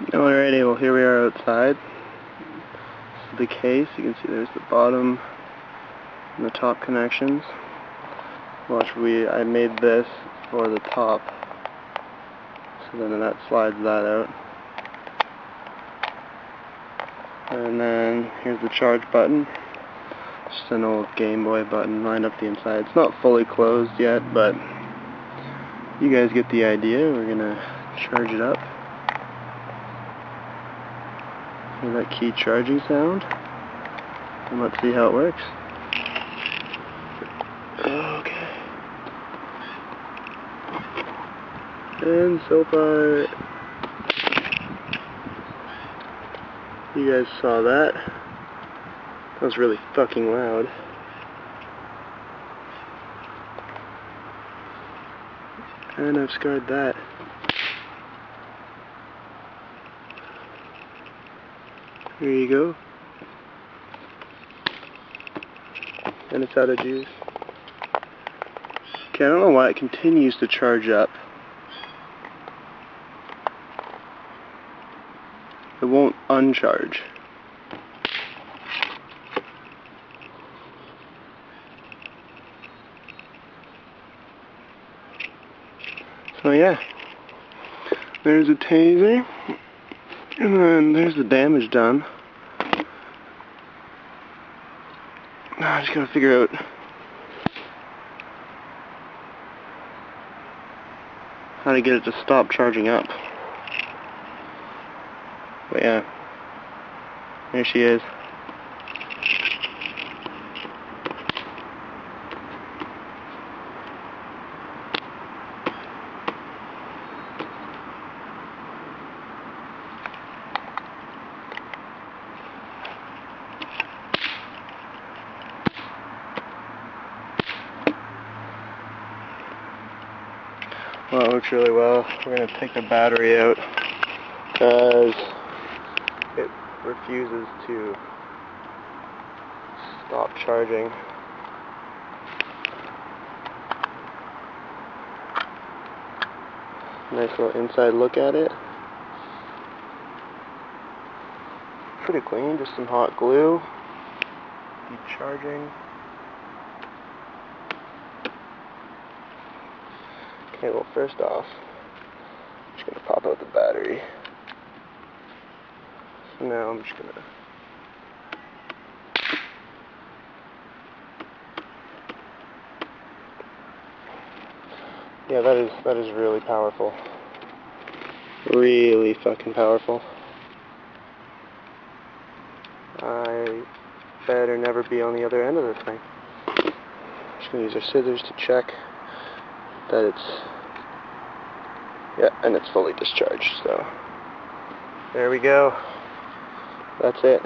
Alrighty, well here we are outside. This is the case. You can see there's the bottom and the top connections. Watch, I made this for the top, so then that slides that out. And then here's the charge button. Just an old Game Boy button lined up the inside. It's not fully closed yet, but you guys get the idea. We're gonna charge it up. Hear that key charging sound? And let's see how it works. Okay. And so far, you guys saw that. That was really fucking loud. And I've scarred that. Here you go. And it's out of juice. Okay, I don't know why it continues to charge up. It won't uncharge. So yeah, there's a Tazer, and then there's the damage done. Now I just gotta figure out how to get it to stop charging up. But yeah, there she is. Well, it works really well. We're going to take the battery out because it refuses to stop charging. Nice little inside look at it. Pretty clean, just some hot glue. Keep charging. Okay, well first off, I'm just going to pop out the battery. So now I'm just going to yeah, that is really powerful. Really fucking powerful. I better never be on the other end of this thing. Just gonna use our scissors to check that and it's fully discharged. So there we go. That's it.